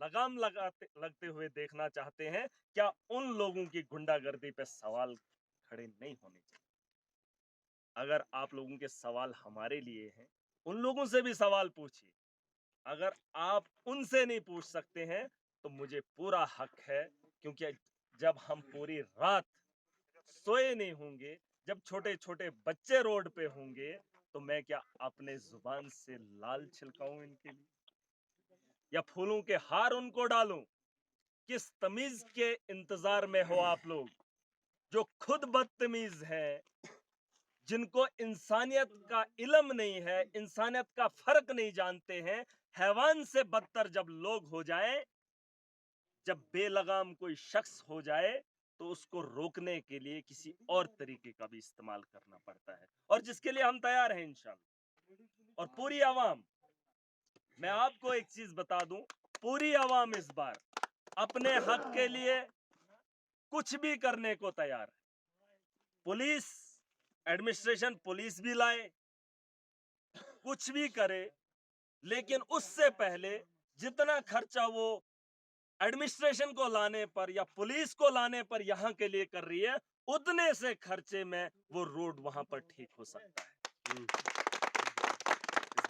लगाम लगते हुए देखना चाहते हैं, क्या उन लोगों की गुंडागर्दी पे सवाल खड़े नहीं होने चाहिए? अगर आप लोगों के सवाल हमारे लिए हैं, उन लोगों से भी सवाल पूछिए। अगर आप उनसे नहीं पूछ सकते हैं, तो मुझे पूरा हक है, क्योंकि जब हम पूरी रात सोए नहीं होंगे, जब छोटे-छोटे बच्चे रोड पे होंगे, तो मैं क्या अपने जुबान से लाल छिलकाऊं इनके लिए, या फूलों के हार उनको डालूं? किस तमीज के इंतजार में हो आप लोग, जो खुद बदतमीज हैं, जिनको इंसानियत का इल्म नहीं है, इंसानियत का फर्क नहीं जानते हैं? हैवान से बदतर जब लोग हो जाएं, जब बेलगाम कोई शख्स हो जाए, तो उसको रोकने के लिए किसी और तरीके का भी इस्तेमाल करना पड़ता है, और जिसके लिए हम तैयार हैं इंशाल्लाह। और पूरी आवाम, मैं आपको एक चीज बता दूं, पूरी आवाम इस बार अपने हक के लिए कुछ भी करने को तैयार है। पुलिस एडमिनिस्ट्रेशन पुलिस भी लाए, कुछ भी करे, लेकिन उससे पहले जितना खर्चा वो एडमिनिस्ट्रेशन को लाने पर या पुलिस को लाने पर यहां के लिए कर रही है, उतने से खर्चे में वो रोड वहां पर ठीक हो सकता है। इस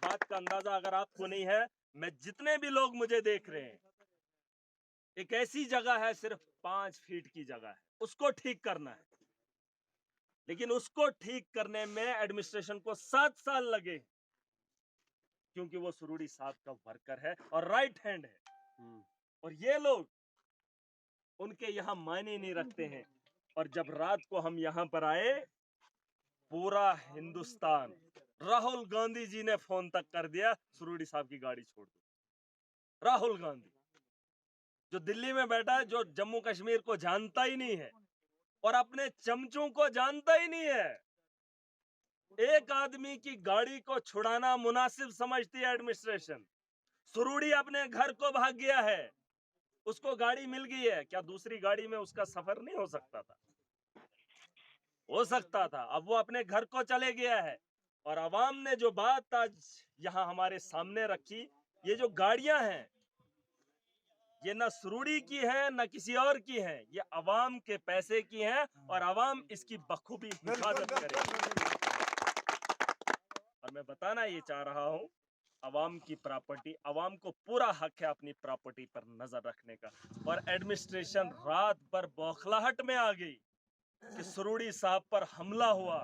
बात का अंदाजा अगर आपको नहीं है, मैं जितने भी लोग मुझे देख रहे हैं, एक ऐसी जगह है, सिर्फ 5 फीट की जगह है, उसको ठीक करना है, लेकिन उसको ठीक करने में एडमिनिस्ट्रेशन को 7 साल लगे, क्योंकि वो सुरूड़ी साहब का वर्कर है और राइट हैंड है। और ये लोग उनके यहाँ मायने नहीं रखते हैं। और जब रात को हम यहाँ पर आए, पूरा हिंदुस्तान, राहुल गांधी जी ने फोन तक कर दिया, सुरूड़ी साहब की गाड़ी छोड़ दो। राहुल गांधी, जो दिल्ली में बैठा है, जो जम्मू कश्मीर को जानता ही नहीं है और अपने चमचों को जानता ही नहीं है, एक आदमी की गाड़ी को छुड़ाना मुनासिब समझती है एडमिनिस्ट्रेशन। सुरूड़ी अपने घर को भाग गया है, उसको गाड़ी मिल गई है, क्या दूसरी गाड़ी में उसका सफर नहीं हो सकता था? हो सकता था। अब वो अपने घर को चले गया है। और अवाम ने जो बात आज यहाँ हमारे सामने रखी, ये जो गाड़ियां हैं, ये न सुरूड़ी की है न किसी और की है, ये अवाम के पैसे की है और अवाम इसकी बखूबी हिफाजत करे। और मैं बताना ये चाह रहा हूँ, अवाम की प्रॉपर्टी, अवाम को पूरा हक है अपनी प्रॉपर्टी पर नजर रखने का। और एडमिनिस्ट्रेशन रात भर बौखलाहट में आ गई कि सुरूड़ी साहब पर हमला हुआ,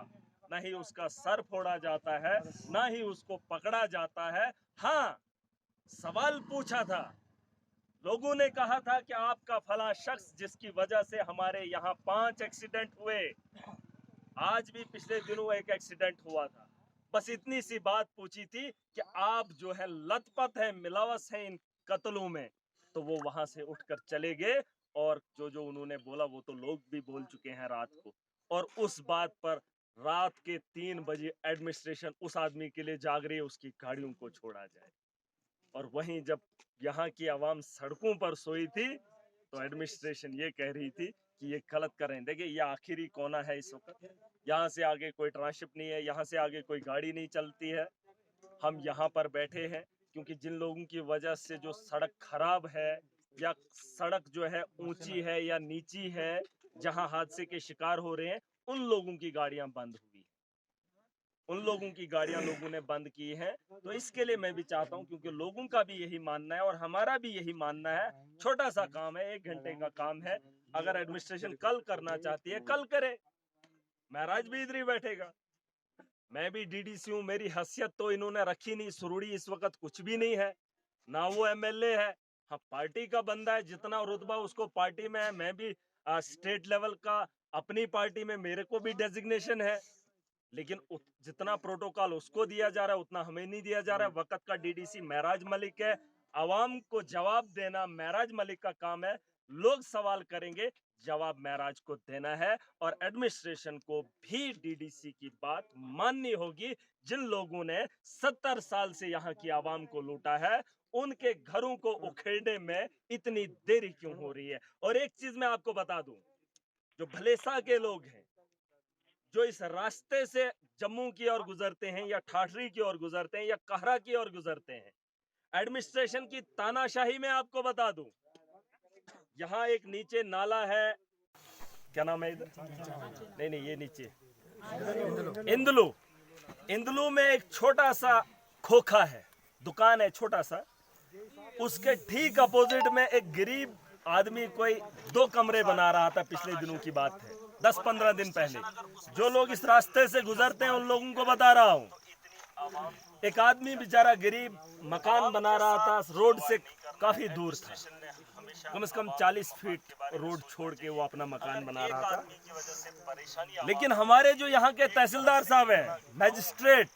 ना ही उसका सर फोड़ा जाता है, ना ही उसको पकड़ा जाता है। हाँ, सवाल पूछा था, लोगों ने कहा था कि आपका फला शख्स जिसकी वजह से हमारे यहाँ 5 एक्सीडेंट हुए, आज भी पिछले दिनों एक एक्सीडेंट हुआ था, बस इतनी सी बात पूछी थी कि आप जो है लथपथ है, मिलावस है इन कत्लों में, तो वो वहां से उठकर चले गए। और जो जो उन्होंने बोला वो तो लोग भी बोल चुके हैं रात को। और उस बात पर रात के 3 बजे एडमिनिस्ट्रेशन उस आदमी के लिए जाग रही है, उसकी गाड़ियों को छोड़ा जाए। और वहीं जब यहाँ की आवाम सड़कों पर सोई थी, तो एडमिनिस्ट्रेशन ये कह रही थी कि ये गलत कर रहे हैं। देखिए, ये आखिरी कोना है इस वक्त, यहाँ से आगे कोई ट्रांसशिप नहीं है, यहाँ से आगे कोई गाड़ी नहीं चलती है। हम यहाँ पर बैठे हैं क्योंकि जिन लोगों की वजह से जो सड़क खराब है, या सड़क जो है ऊंची है या नीची है, जहां हादसे के शिकार हो रहे हैं, उन लोगों की गाड़ियां बंद हुई, उन लोगों की गाड़ियां लोगों ने बंद की है। तो इसके लिए मैं भी चाहता हूं, क्योंकि लोगों का भी यही मानना है और हमारा भी यही मानना है, छोटा सा काम है, 1 घंटे का काम है, अगर एडमिनिस्ट्रेशन कल करना चाहती है कल करे, महराज भी इधर ही बैठेगा। मैं भी डीडीसी हूँ, मेरी हैसियत तो इन्होंने रखी नहीं। सुरूड़ी इस वक्त कुछ भी नहीं है, ना वो एमएलए है। हाँ, पार्टी का बंदा है, जितना रुतबा उसको पार्टी में है। मैं भी स्टेट लेवल का अपनी पार्टी में मेरे को भी डेजिग्नेशन है, लेकिन जितना प्रोटोकॉल उसको दिया जा रहा है उतना हमें नहीं दिया जा रहा है। वक्त का डीडीसी महराज मलिक है, आवाम को जवाब देना महराज मलिक का काम है। लोग सवाल करेंगे, जवाब महराज को देना है। और एडमिनिस्ट्रेशन को भी डीडीसी की बात माननी होगी। जिन लोगों ने 70 साल से यहाँ की आवाम को लूटा है, उनके घरों को उखेड़ने में इतनी देरी क्यों हो रही है? और एक चीज मैं आपको बता दूं, जो भलेसा के लोग हैं, जो इस रास्ते से जम्मू की ओर गुजरते हैं या ठाठरी की ओर गुजरते हैं या कहरा की ओर गुजरते हैं, एडमिनिस्ट्रेशन की तानाशाही में आपको बता दूं, यहाँ एक नीचे नाला है, क्या नाम है इधर? नहीं, ये नीचे इंदलू। इंदलू में एक छोटा सा खोखा है, दुकान है छोटा सा, उसके ठीक अपोजिट में एक गरीब आदमी कोई 2 कमरे बना रहा था। पिछले दिनों की बात है, 10-15 दिन पहले। जो लोग इस रास्ते से गुजरते हैं उन लोगों को बता रहा हूँ, एक आदमी बेचारा गरीब मकान बना रहा था, रोड से काफी दूर था, कम से कम 40 फीट रोड छोड़ के वो अपना मकान बना रहा था। लेकिन हमारे जो यहाँ के तहसीलदार साहब हैं, मैजिस्ट्रेट,